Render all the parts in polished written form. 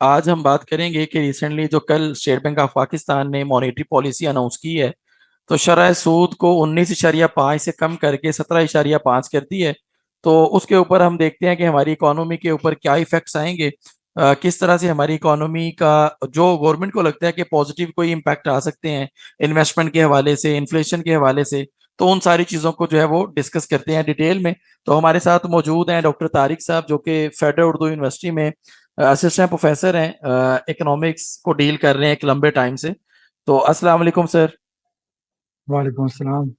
आज हम बात करेंगे कि रिसेंटली जो कल स्टेट बैंक ऑफ पाकिस्तान ने मॉनेटरी पॉलिसी अनाउंस की है, तो शरह सूद को 19.5 से कम करके 17.5 कर दी है। तो उसके ऊपर हम देखते हैं कि हमारी इकोनॉमी के ऊपर क्या इफेक्ट्स आएंगे, किस तरह से हमारी इकोनॉमी का जो गवर्नमेंट को लगता है कि पॉजिटिव कोई इम्पैक्ट आ सकते हैं इन्वेस्टमेंट के हवाले से, इन्फ्लेशन के हवाले से। तो उन सारी चीज़ों को जो है वो डिस्कस करते हैं डिटेल में। तो हमारे साथ मौजूद हैं डॉक्टर तारिक साहब, जो कि फेडरल उर्दू यूनिवर्सिटी में असिस्टेंट प्रोफेसर हैं, इकोनॉमिक्स को डील कर रहे हैं एक लंबे टाइम से। तो अस्सलाम वालेकुम सर। वालेकुम सलाम।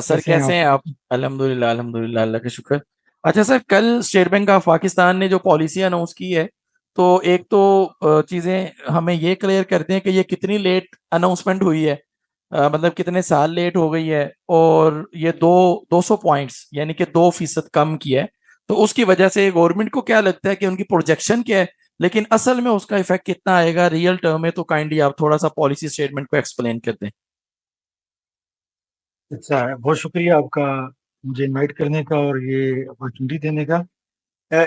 सर कैसे हैं कैसे आप? हैं आप? अल्हम्दुलिल्लाह अल्हम्दुलिल्लाह, अल्लाह का शुक्र। अच्छा सर, कल स्टेट बैंक ऑफ पाकिस्तान ने जो पॉलिसी अनाउंस की है, तो एक तो चीज़ें हमें ये क्लियर करते हैं कि ये कितनी लेट अनाउंसमेंट हुई है, मतलब कितने साल लेट हो गई है। और ये 200 पॉइंट्स यानी कि 2% कम किया है। तो उसकी वजह से गवर्नमेंट को क्या लगता है कि उनकी प्रोजेक्शन क्या है, लेकिन असल में उसका इफेक्ट कितना आएगा रियल टर्म में? तो काइंडली आप थोड़ा सा पॉलिसी स्टेटमेंट को एक्सप्लेन कर दें। अच्छा है, बहुत शुक्रिया आपका मुझे इनवाइट करने का और ये अपॉर्चुनिटी देने का।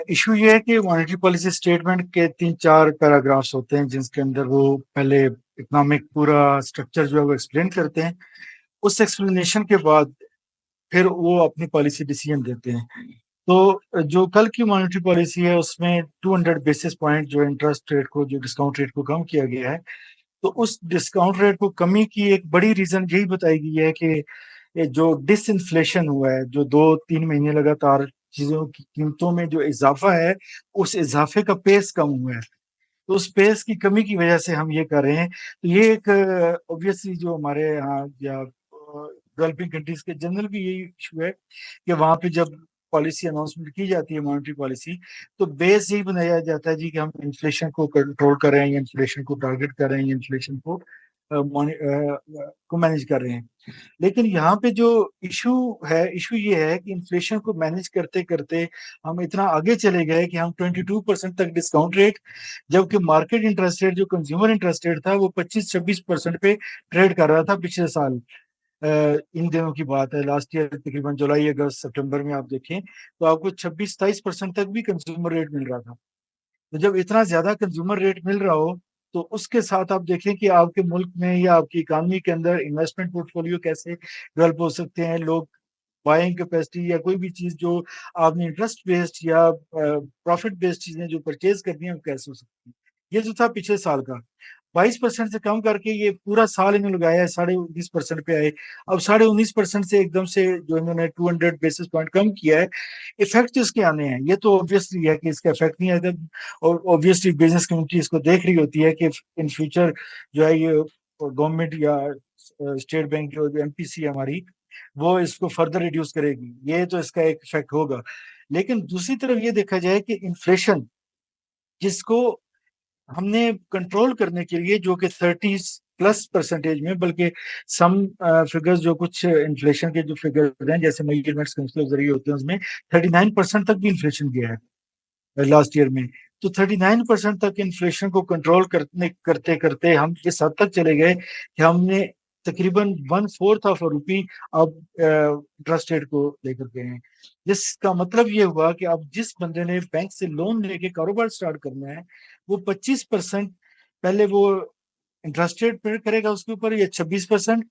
इशू ये है कि मॉनेटरी पॉलिसी स्टेटमेंट के 3-4 पैराग्राफ्स होते हैं जिसके अंदर वो पहले इकोनॉमिक पूरा स्ट्रक्चर जो है वो एक्सप्लेन करते हैं। उस एक्सप्लेनेशन के बाद फिर वो अपनी पॉलिसी डिसीजन देते हैं। तो जो कल की मॉनेटरी पॉलिसी है उसमें 200 बेसिस पॉइंट जो इंटरेस्ट रेट को, जो डिस्काउंट रेट को कम किया गया है। तो उस डिस्काउंट रेट को कमी की एक बड़ी रीजन यही बताई गई है कि ये जो डिसइंफ्लेशन हुआ है, जो 2-3 महीने लगातार चीजों की कीमतों में जो इजाफा है, उस इजाफे का पेस कम हुआ है। तो उस पेस की कमी की वजह से हम ये कर रहे हैं। तो ये एक ऑब्वियसली जो हमारे यहाँ या डेवलपिंग कंट्रीज के जनरल भी यही इशू है कि वहां पे जब पॉलिसी अनाउंसमेंट की जाती है, मॉनेटरी पॉलिसी, तो बेस यही बनाया जाता है जी कि हम इन्फ्लेशन को कंट्रोल कर रहे हैं, या इन्फ्लेशन को टारगेट कर रहे हैं, या इन्फ्लेशन को मैनेज कर रहे हैं। लेकिन यहाँ पे जो इशू ये है कि इन्फ्लेशन को मैनेज करते करते हम इतना आगे चले गए कि हम 22% तक डिस्काउंट रेट, जबकि मार्केट इंटरेस्ट रेट जो कंज्यूमर इंटरेस्ट रेट था वो 25-26% पे ट्रेड कर रहा था पिछले साल। इन दिनों की बात है, लास्ट ईयर तकरीबन जुलाई अगस्त सितंबर में आप देखें तो आपको 26-27% तक भी कंज्यूमर रेट मिल रहा था। तो जब इतना ज्यादा कंज्यूमर रेट मिल रहा हो, तो उसके साथ आप देखें कि आपके मुल्क में या आपकी इकानमी के अंदर इन्वेस्टमेंट पोर्टफोलियो कैसे डेवलप हो सकते हैं। लोग बाइंग कैपेसिटी या कोई भी चीज जो आपने इंटरेस्ट बेस्ड या प्रॉफिट बेस्ड चीजें जो परचेज करनी है वो कैसे हो सकती है। ये जो था पिछले साल का 22% से कम करके ये पूरा साल इन्होंने लगाया है, 19.5% पे आए। अब 19.5% से एकदम से जो इन्होंने 200 बेसिस पॉइंट कम किया है, इफेक्ट इसके आने हैं। ये तो ऑब्वियसली है कि इसका इफेक्ट नहीं आएगा। और ऑब्वियसली बिजनेस कम्युनिटी इसको देख रही होती है कि इन फ्यूचर जो है ये गवर्नमेंट या स्टेट बैंक जो एमपीसी हमारी, वो इसको फर्दर रिड्यूस करेगी। ये तो इसका एक इफेक्ट होगा। लेकिन दूसरी तरफ ये देखा जाए कि इन्फ्लेशन जिसको हमने कंट्रोल करने के लिए, जो कि 30+ परसेंटेज में, बल्कि सम फिगर्स जो कुछ इन्फ्लेशन के जो फिगर्स हैं जैसे मेजरमेंट्स के जरिए होते हैं उसमें 39% तक भी इन्फ्लेशन गया है लास्ट ईयर में। तो 39% तक इन्फ्लेशन को कंट्रोल करने करते करते हम इस हद तक चले गए कि हमने तकरीबन 1/4 अब इंटरेस्ट रेट को लेकर के हैं। जिसका मतलब ये हुआ कि अब जिस बंदे ने बैंक से लोन लेके कारोबार स्टार्ट करना है, वो 25% पहले वो इंटरेस्ट रेट पे करेगा उसके ऊपर, या 26%।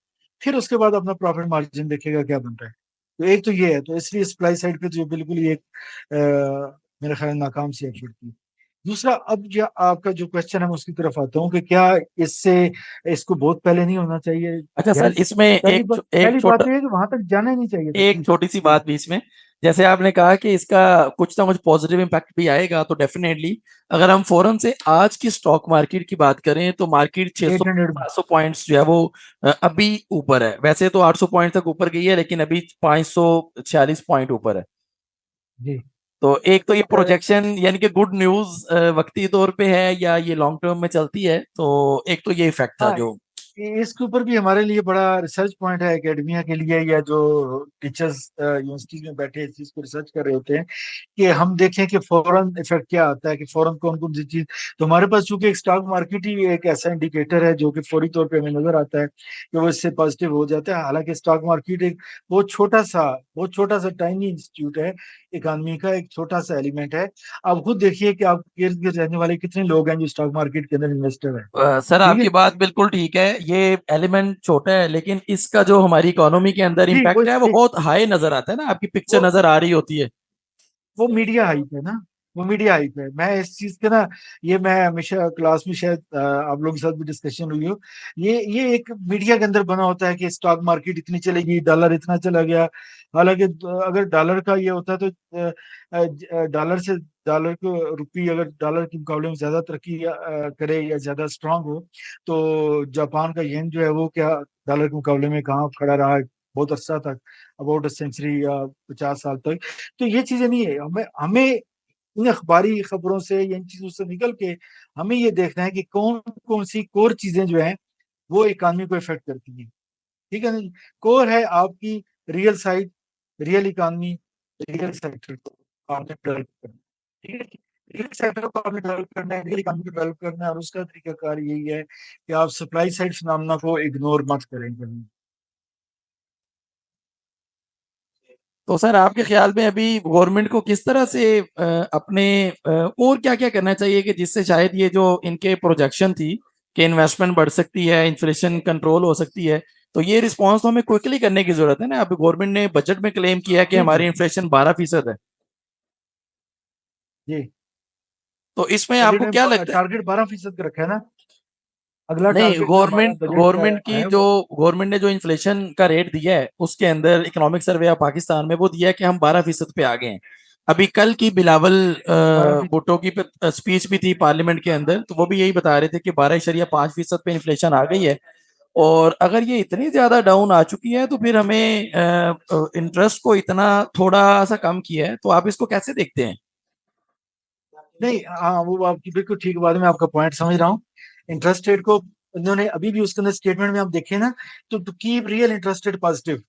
फिर उसके बाद अपना प्रॉफिट मार्जिन देखेगा क्या बन रहा है। तो एक तो ये है, तो इसलिए सप्लाई साइड पे तो बिल्कुल ही एक मेरे ख्याल नाकाम सी एफर्ट थी। दूसरा, अब जो आपका जो क्वेश्चन है मैं उसकी तरफ आता हूँ कि क्या इससे इसको बहुत पहले नहीं होना चाहिए। अच्छा सर, यस। इसमें एक पहली बात छोटा तो ये है कि वहां तक जाना ही नहीं चाहिए था एक प्लीज। छोटी सी बात बीच में। जैसे आपने कहा कि इसका कुछ ना कुछ पॉजिटिव इम्पैक्ट भी आएगा, तो डेफिनेटली अगर हम फौरन से आज की स्टॉक मार्केट की बात करें, तो मार्केट 600 800। 500 पॉइंट्स जो है वो अभी ऊपर है। वैसे तो 800 पॉइंट तक ऊपर गई है, लेकिन अभी 546 पॉइंट ऊपर है। जी। तो एक तो ये अ, प्रोजेक्शन यानी कि गुड न्यूज वक्ती तौर पे है, या ये लॉन्ग टर्म में चलती है? तो एक तो ये इफेक्ट था हाँ, जो। इसके ऊपर भी हमारे लिए बड़ा रिसर्च पॉइंट है एकेडमिया के लिए, या जो टीचर्स यूनिवर्सिटीज में बैठे इस चीज को रिसर्च कर रहे होते हैं, कि हम देखें कि फॉरेन इफेक्ट क्या आता है, कि फॉरेन कौन कौन सी चीज। तो हमारे पास चूंकि एक स्टॉक मार्केट ही एक ऐसा इंडिकेटर है जो कि फौरी तौर पे हमें नजर आता है कि वो इससे पॉजिटिव हो जाता है। हालांकि स्टॉक मार्केट एक बहुत छोटा सा टाइनी इंस्टीट्यूट है, इकोनॉमी का एक छोटा सा एलिमेंट है। आप खुद देखिए कि आप इर्द गिर्द रहने वाले कितने लोग हैं जो स्टॉक मार्केट के अंदर इन्वेस्टर है। सर ठीक है आपकी बात बिल्कुल ठीक है, ये एलिमेंट छोटा है लेकिन इसका जो हमारी इकोनॉमी के अंदर जी, इम्पैक्ट है वो बहुत हाई नजर आता है ना, आपकी वो पिक्चर नजर आ रही होती है। वो मीडिया हाइप है ना, वो मीडिया हाइप है। मैं इस चीज के ना, ये मैं हमेशा क्लास में शायद आप लोगों के साथ भी डिस्कशन हुई हो, ये एक मीडिया के अंदर बना होता है कि स्टॉक मार्केट इतनी चलेगी, डॉलर इतना चला गया। हालांकि अगर डॉलर का ये होता तो डॉलर को रुपये अगर डॉलर के मुकाबले में ज्यादा तरक्की करे या ज्यादा स्ट्रांग हो, तो जापान का येन जो है वो क्या डॉलर के मुकाबले में कहाँ खड़ा रहा है बहुत अरसा तक, अबाउट अ सेंचुरी या 50 साल तक। तो ये चीजें नहीं है, हमें हमें इन अखबारी खबरों से या इन चीजों से निकल के हमें ये देखना है कि कौन कौन सी कोर चीजें जो हैं वो इकानमी को इफेक्ट करती हैं। ठीक है ना। कोर है आपकी real side, real economy, real sector को आपने डेवलप करना है। ठीक है। रियल सेक्टर को आपने डेवलप करना है, रियल इकानमी को डेवलप करना है, और उसका तरीकाकार यही है कि आप सप्लाई साइड फिनोमेना को इग्नोर मत करें कभी। तो सर आपके ख्याल में अभी गवर्नमेंट को किस तरह से अपने और क्या क्या करना चाहिए कि जिससे शायद ये जो इनके प्रोजेक्शन थी कि इन्वेस्टमेंट बढ़ सकती है, इन्फ्लेशन कंट्रोल हो सकती है, तो ये रिस्पॉन्स तो हमें क्विकली करने की जरूरत है ना। अभी गवर्नमेंट ने बजट में क्लेम किया कि जी जी हमारी इन्फ्लेशन 12% है। जी। तो इसमें बजट आपको क्या में लगता है? टारगेट 12% का रखा है ना। अगला नहीं, टारगेट जो हमारा गवर्नमेंट बजट का गवर्नमेंट की है जो वो गवर्नमेंट ने जो इन्फ्लेशन का रेट दिया है उसके अंदर इकोनॉमिक सर्वे ऑफ पाकिस्तान में वो दिया है कि हम 12% पे आ गए हैं। अभी कल की बिलावल 12%। भुट्टो की स्पीच भी थी पार्लियामेंट के अंदर, तो वो भी यही बता रहे थे कि 12.5% पे इन्फ्लेशन आ गई है। और अगर ये इतनी ज्यादा डाउन आ चुकी है तो फिर हमें इंटरेस्ट को इतना थोड़ा सा कम किया है, तो आप इसको कैसे देखते हैं? नहीं, हाँ, वो आपकी बिल्कुल ठीक बात है, मैं आपका पॉइंट समझ रहा हूँ। इंटरेस्ट रेट को उन्होंने अभी भी उसके अंदर स्टेटमेंट में आप देखें ना, तो to keep real interest rate positive,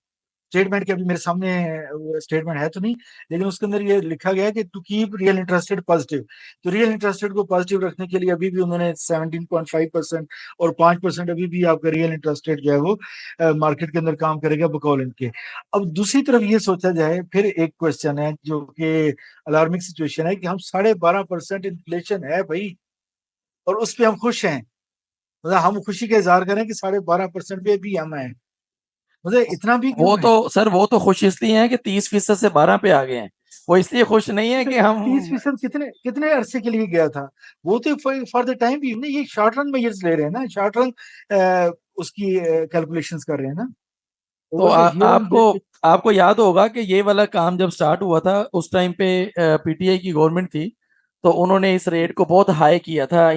statement के अभी मेरे सामने स्टेटमेंट है तो नहीं, लेकिन उसके अंदर ये लिखा गया है कि to keep real interest rate positive. तो रियल इंटरेस्ट रेट को पॉजिटिव रखने के लिए अभी भी उन्होंने 17.5% और 5% अभी भी आपका रियल इंटरेस्ट रेट जो है वो मार्केट के अंदर काम करेगा बकौल इनके। अब दूसरी तरफ ये सोचा जाए, फिर एक क्वेश्चन है जो कि अलार्मिंग सिचुएशन है, कि हम 12.5% इन्फ्लेशन है भाई, और उस पर हम खुश हैं। मतलब हम खुशी का इजहार करें कि 12.5% पे भी हम हैं, मतलब इतना भी वो क्यों है। तो सर वो तो खुश इसलिए हैं कि 30% से 12 पे आ गए हैं। वो इसलिए खुश नहीं है कि तीस हम। फीसद कितने कितने अरसे के लिए गया था? वो तो फॉर द टाइम भी नहीं, ये शॉर्ट रन मेजर्स ले रहे हैं ना, शॉर्ट रन उसकी कैलकुलेशंस कर रहे हैं ना। तो ओवर द हियर ऑन आपको आपको याद होगा कि ये वाला काम जब स्टार्ट हुआ था उस टाइम पे पीटीआई की गवर्नमेंट थी, तो उन्होंने इस रेट को बहुत हाई किया था।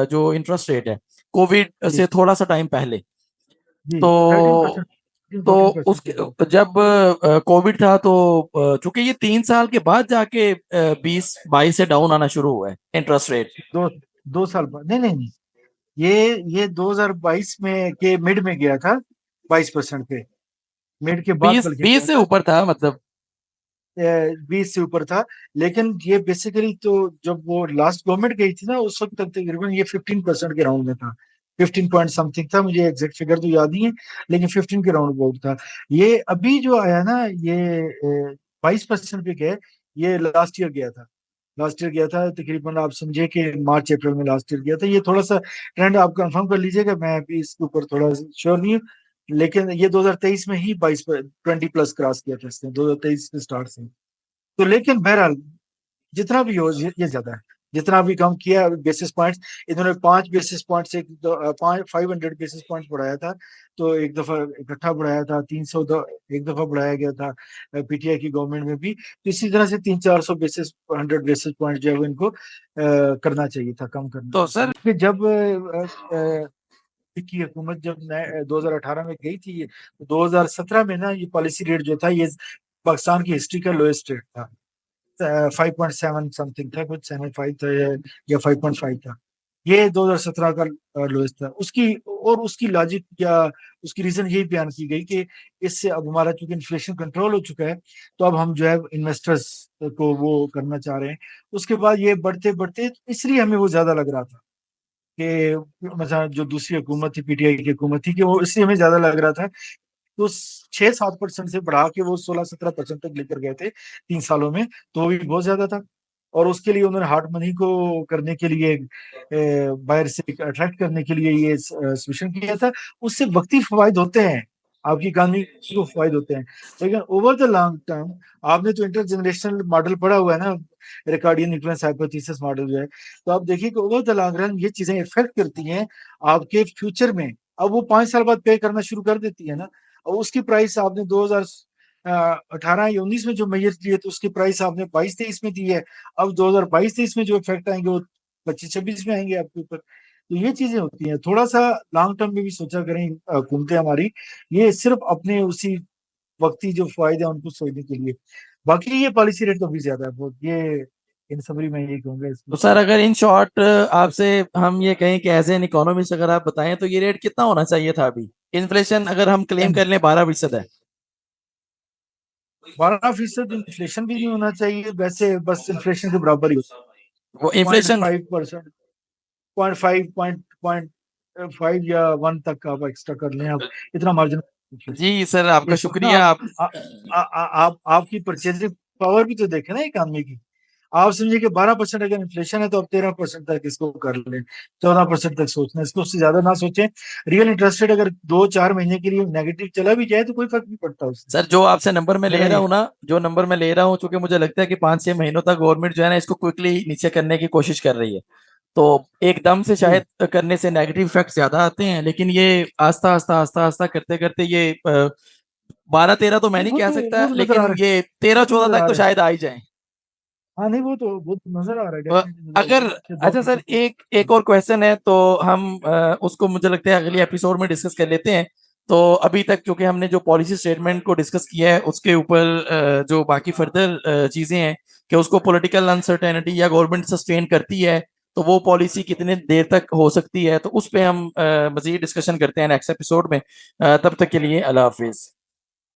जो इंटरेस्ट रेट है, कोविड जी से थोड़ा सा टाइम पहले। जी थर्टीन तो परसेंट 14% उसके जब कोविड था तो चूंकि ये 3 साल के बाद जाके 20-22 से डाउन आना शुरू हुआ है इंटरेस्ट रेट। दो 2 साल बाद, नहीं नहीं नहीं, ये 2022 में के मिड में गया था 22% पे, मिड के बाद बीस बल्कि बीस गया से था। ऊपर था मतलब। 20 से ऊपर था। लेकिन ये बेसिकली तो जब वो लास्ट गवर्नमेंट गई थी ना, उस वक्त तक तकरीबन ये 15% के राउंड में था। 15 पॉइंट समथिंग था, मुझे एग्जैक्ट फिगर तो याद नहीं है, लेकिन 15 के राउंड बहुत था। ये अभी जो आया ना, ये 22% पे गया, ये लास्ट ईयर गया था। लास्ट ईयर गया था तकरीबन, आप समझे कि मार्च अप्रैल में लास्ट ईयर गया था। ये थोड़ा सा ट्रेंड आप कंफर्म कर लीजिएगा, मैं अभी इसके ऊपर थोड़ा श्योर नहीं हूँ। लेकिन ये 2023 में ही 20 प्लस क्रॉस किया था इसने, 2023 के स्टार्ट से। तो लेकिन बहरहाल जितना भी हो ये ज्यादा है। जितना भी कम किया बेसिस पॉइंट्स, इन्होंने 5 बेसिस पॉइंट से 500 बेसिस पॉइंट बढ़ाया था। तो एक दफा इकट्ठा बढ़ाया था 300, एक दफा बढ़ाया गया था पीटीआई की गवर्नमेंट में भी। तो इसी तरह से 300-400 बेसिस 100 बेसिस पॉइंट जो है वो इनको करना चाहिए था, कम करना तो चाहिए था। सर क्योंकि जब की हुकूमत जब 2018 में गई थी, 2017 में ना ये पॉलिसी रेट जो था, ये पाकिस्तान की हिस्ट्री का लोएस्ट रेट था। 5.7 समथिंग था, कुछ 7.5 था या 5.5 था। ये 2017 का लोएस्ट था। उसकी लॉजिक या उसकी रीजन यही बयान की गई कि इससे अब हमारा चूंकि इन्फ्लेशन कंट्रोल हो चुका है, तो अब हम जो है इन्वेस्टर्स को वो करना चाह रहे हैं। उसके बाद ये बढ़ते बढ़ते, इसलिए हमें वो ज्यादा लग रहा था कि मतलब जो दूसरी हुकूमत थी, पीटीआई की हुकूमत थी, कि वो इसलिए हमें ज्यादा लग रहा था। तो 6-7% से बढ़ा के वो 16-17% तक लेकर गए थे 3 सालों में, तो वो भी बहुत ज्यादा था। और उसके लिए उन्होंने हार्ड मनी को करने के लिए, बाहर से अट्रैक्ट करने के लिए ये सॉल्यूशन किया था। उससे वक्ती फवायद होते हैं, आपकी इकानमी को फायदे होते हैं, लेकिन ओवर द लॉन्ग टर्म, आपने तो इंटर जनरेशनल मॉडल पढ़ा हुआ है ना, रिकार्डियन इन्फ्लुएंस हाइपोथेसिस मॉडल जो है, तो आप देखिए कि ओवर द लॉन्ग रन ये चीजें इफेक्ट करती हैं आपके फ्यूचर में। अब वो 5 साल बाद पे करना शुरू कर देती है ना, और उसकी प्राइस आपने 2018 या 19 में जो मेजर किए, तो उसकी प्राइस आपने 22-23 में दी है। अब 2022-23 में जो इफेक्ट आएंगे वो 25-26 में आएंगे आपके ऊपर। तो ये चीजें होती हैं, थोड़ा सा लॉन्ग टर्म में भी सोचा करें हुकूमतें हमारी, ये सिर्फ अपने उसी वक्ती जो फायदे हैं उनको सोचने के लिए। बाकी ये पॉलिसी रेट तो भी ज्यादा है बहुत, ये इन समरी में यही कहूंगा तो इसमें। सर अगर इन शॉर्ट आपसे हम ये कहें कि एज एन इकोनॉमिस्ट अगर आप बताएं तो ये रेट कितना होना चाहिए था अभी? इन्फ्लेशन अगर हम क्लेम कर लें 12% है। 12% इन्फ्लेशन भी नहीं होना चाहिए वैसे, बस इन्फ्लेशन के बराबर ही होता वो है। Point inflation. Five percent 0.5 point 5 या 1 तक आप एक्स्ट्रा कर लें, आप इतना मार्जिन। जी सर आपका इस वक्त ना शुक्रिया। आप आप आपकी परचेजिंग पावर भी तो देखें ना इकानमी की। आप समझिए कि 12% अगर इन्फ्लेशन है, तो आप 13% तक इसको कर लें, 14% तक सोचना, इसको उससे ज्यादा ना सोचें। रियल इंटरेस्ट रेट अगर 2-4 महीने के लिए नेगेटिव चला भी जाए तो कोई फर्क नहीं पड़ता उससे। सर जो आपसे नंबर मैं ले मेरा रहा ये हूँ ना, जो नंबर मैं ले रहा हूँ, चूंकि मुझे लगता है कि 5-6 महीनों तक गवर्नमेंट जो है ना इसको क्विकली नीचे करने की कोशिश कर रही है, तो एकदम से जी, शायद करने से नेगेटिव इफेक्ट ज्यादा आते हैं, लेकिन ये आस्ता आस्ता आस्ता आस्ता करते करते ये 12-13 तो मैं नहीं नहीं कह सकता, वो तो नजर आ लेकिन रहा है, ये तेरह वो तो नजर चौदह तक आ तो रहा है। शायद आ ही जाए। हाँ नहीं वो तो नजर आ रहा है, अ, डेफिनेटली नजर आ अगर रहा है कि अच्छा सर 2%। एक एक और क्वेश्चन है, तो हम उसको मुझे लगता है अगली एपिसोड में डिस्कस कर लेते हैं। तो अभी तक क्योंकि हमने जो पॉलिसी स्टेटमेंट को डिस्कस किया है उसके ऊपर जो बाकी फर्दर चीजें हैं कि उसको पॉलिटिकल अनसर्टेनिटी या गवर्नमेंट सस्टेन करती है, तो वो पॉलिसी कितने देर तक हो सकती है, तो उस पे हम मजीद डिस्कशन करते हैं नेक्स्ट एपिसोड में। तब तक के लिए अल्लाह हाफिज।